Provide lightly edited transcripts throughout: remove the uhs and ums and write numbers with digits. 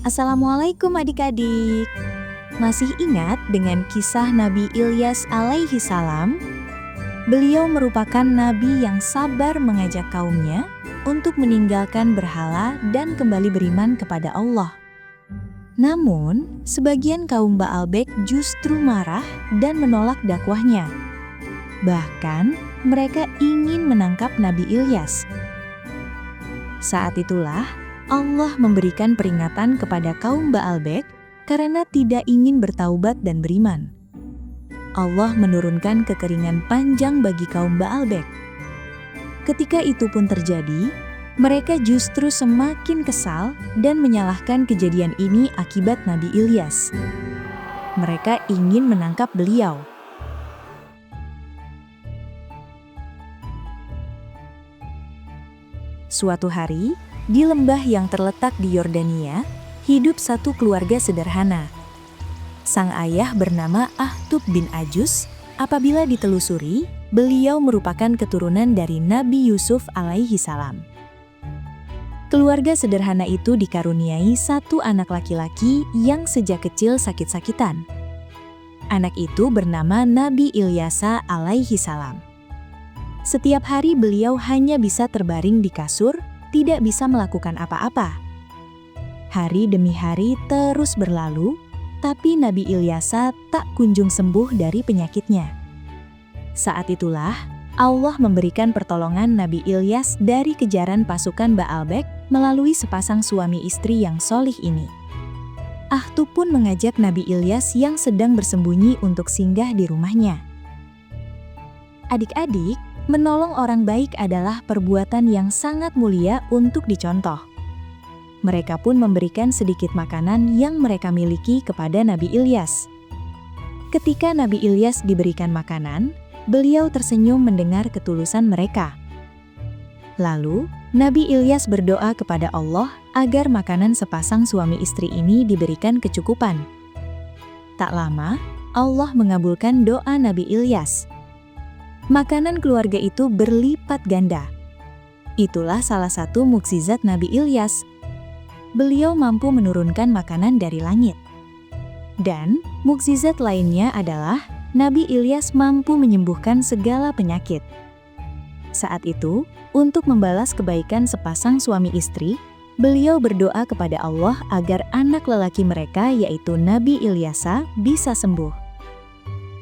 Assalamualaikum adik-adik. Masih ingat dengan kisah Nabi Ilyas alaihi salam? Beliau merupakan nabi yang sabar mengajak kaumnya untuk meninggalkan berhala dan kembali beriman kepada Allah. Namun, sebagian kaum Baalbek justru marah dan menolak dakwahnya. Bahkan, mereka ingin menangkap Nabi Ilyas. Saat itulah Allah memberikan peringatan kepada kaum Baalbek karena tidak ingin bertaubat dan beriman. Allah menurunkan kekeringan panjang bagi kaum Baalbek. Ketika itu pun terjadi, mereka justru semakin kesal dan menyalahkan kejadian ini akibat Nabi Ilyas. Mereka ingin menangkap beliau. Suatu hari, di lembah yang terletak di Yordania, hidup satu keluarga sederhana. Sang ayah bernama Ahtub bin Ajus. Apabila ditelusuri, beliau merupakan keturunan dari Nabi Yusuf alaihi salam. Keluarga sederhana itu dikaruniai satu anak laki-laki yang sejak kecil sakit-sakitan. Anak itu bernama Nabi Ilyasa alaihi salam. Setiap hari beliau hanya bisa terbaring di kasur, tidak bisa melakukan apa-apa. Hari demi hari terus berlalu, tapi Nabi Ilyasa tak kunjung sembuh dari penyakitnya. Saat itulah Allah memberikan pertolongan Nabi Ilyas dari kejaran pasukan Baalbek melalui sepasang suami istri yang solih ini. Ahtub pun mengajak Nabi Ilyas yang sedang bersembunyi untuk singgah di rumahnya. Adik-adik, menolong orang baik adalah perbuatan yang sangat mulia untuk dicontoh. Mereka pun memberikan sedikit makanan yang mereka miliki kepada Nabi Ilyas. Ketika Nabi Ilyas diberikan makanan, beliau tersenyum mendengar ketulusan mereka. Lalu, Nabi Ilyas berdoa kepada Allah agar makanan sepasang suami istri ini diberikan kecukupan. Tak lama, Allah mengabulkan doa Nabi Ilyas. Makanan keluarga itu berlipat ganda. Itulah salah satu mukjizat Nabi Ilyas. Beliau mampu menurunkan makanan dari langit. Dan mukjizat lainnya adalah Nabi Ilyas mampu menyembuhkan segala penyakit. Saat itu, untuk membalas kebaikan sepasang suami istri, beliau berdoa kepada Allah agar anak lelaki mereka yaitu Nabi Ilyasa bisa sembuh.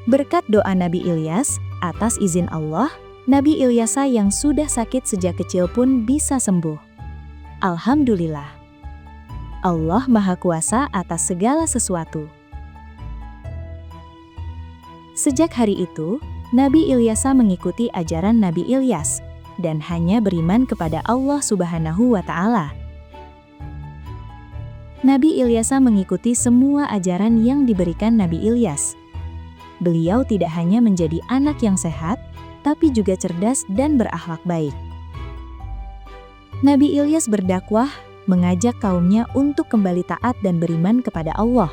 Berkat doa Nabi Ilyas, atas izin Allah, Nabi Ilyasa yang sudah sakit sejak kecil pun bisa sembuh. Alhamdulillah. Allah Maha Kuasa atas segala sesuatu. Sejak hari itu, Nabi Ilyasa mengikuti ajaran Nabi Ilyas dan hanya beriman kepada Allah Subhanahu wa Ta'ala. Nabi Ilyasa mengikuti semua ajaran yang diberikan Nabi Ilyas. Beliau tidak hanya menjadi anak yang sehat, tapi juga cerdas dan berakhlak baik. Nabi Ilyas berdakwah, mengajak kaumnya untuk kembali taat dan beriman kepada Allah.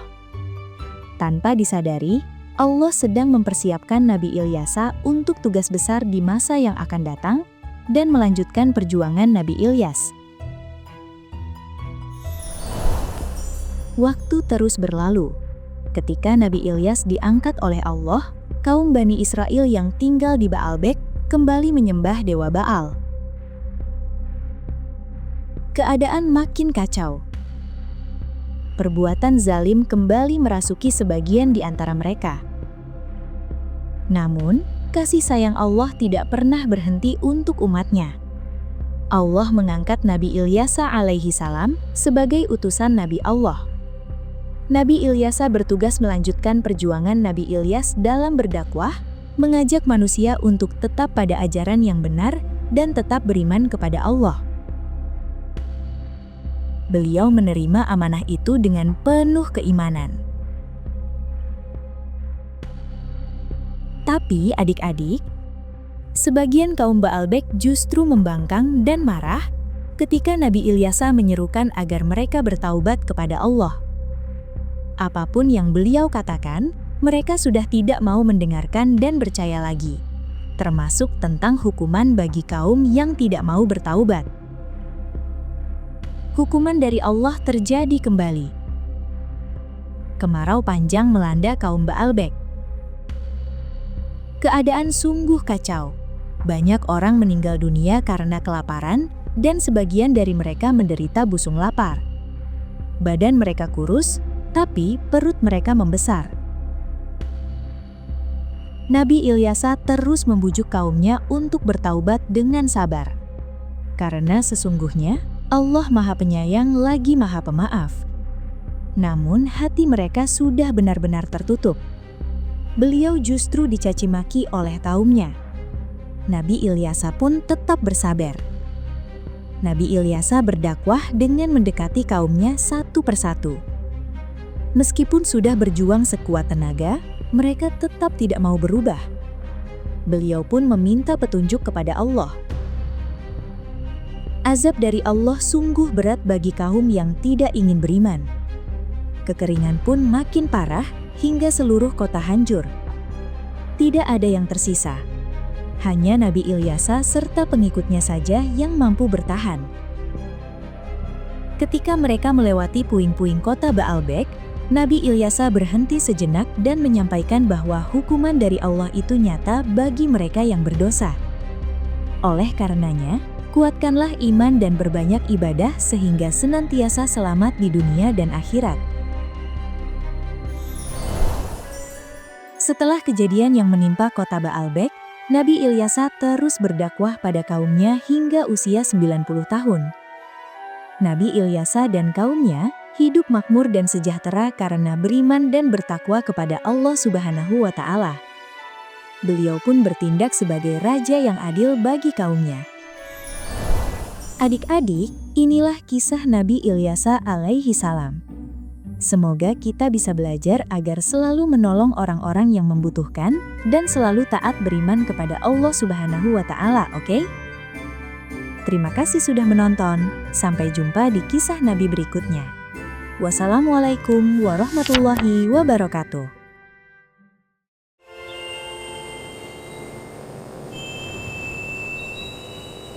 Tanpa disadari, Allah sedang mempersiapkan Nabi Ilyasa untuk tugas besar di masa yang akan datang dan melanjutkan perjuangan Nabi Ilyas. Waktu terus berlalu. Ketika Nabi Ilyas diangkat oleh Allah, kaum Bani Israel yang tinggal di Baalbek kembali menyembah dewa Baal. Keadaan makin kacau. Perbuatan zalim kembali merasuki sebagian di antara mereka. Namun, kasih sayang Allah tidak pernah berhenti untuk umatnya. Allah mengangkat Nabi Ilyasa alaihi salam sebagai utusan Nabi Allah. Nabi Ilyasa bertugas melanjutkan perjuangan Nabi Ilyas dalam berdakwah, mengajak manusia untuk tetap pada ajaran yang benar dan tetap beriman kepada Allah. Beliau menerima amanah itu dengan penuh keimanan. Tapi adik-adik, sebagian kaum Baalbek justru membangkang dan marah ketika Nabi Ilyasa menyerukan agar mereka bertaubat kepada Allah. Apapun yang beliau katakan, mereka sudah tidak mau mendengarkan dan percaya lagi, termasuk tentang hukuman bagi kaum yang tidak mau bertaubat. hukuman dari Allah terjadi kembali, kemarau panjang melanda kaum Baalbek. Keadaan sungguh kacau. Banyak orang meninggal dunia karena kelaparan, dan sebagian dari mereka menderita busung lapar. Badan mereka kurus, tapi perut mereka membesar. Nabi Ilyasa terus membujuk kaumnya untuk bertaubat dengan sabar. Karena sesungguhnya Allah Maha Penyayang lagi Maha Pemaaf. Namun hati mereka sudah benar-benar tertutup. Beliau justru dicaci maki oleh kaumnya. Nabi Ilyasa pun tetap bersabar. Nabi Ilyasa berdakwah dengan mendekati kaumnya satu persatu. Meskipun sudah berjuang sekuat tenaga, mereka tetap tidak mau berubah. Beliau pun meminta petunjuk kepada Allah. Azab dari Allah sungguh berat bagi kaum yang tidak ingin beriman. Kekeringan pun makin parah hingga seluruh kota hancur. Tidak ada yang tersisa. Hanya Nabi Ilyasa serta pengikutnya saja yang mampu bertahan. Ketika mereka melewati puing-puing kota Baalbek, Nabi Ilyasa berhenti sejenak dan menyampaikan bahwa hukuman dari Allah itu nyata bagi mereka yang berdosa. Oleh karenanya, kuatkanlah iman dan berbanyak ibadah sehingga senantiasa selamat di dunia dan akhirat. Setelah kejadian yang menimpa kota Baalbek, Nabi Ilyasa terus berdakwah pada kaumnya hingga usia 90 tahun. Nabi Ilyasa dan kaumnya hidup makmur dan sejahtera karena beriman dan bertakwa kepada Allah Subhanahu wa Ta'ala. Beliau pun bertindak sebagai raja yang adil bagi kaumnya. Adik-adik, inilah kisah Nabi Ilyasa alaihi salam. Semoga kita bisa belajar agar selalu menolong orang-orang yang membutuhkan dan selalu taat beriman kepada Allah Subhanahu wa Ta'ala, oke? Terima kasih sudah menonton. Sampai jumpa di kisah Nabi berikutnya. Wassalamualaikum warahmatullahi wabarakatuh.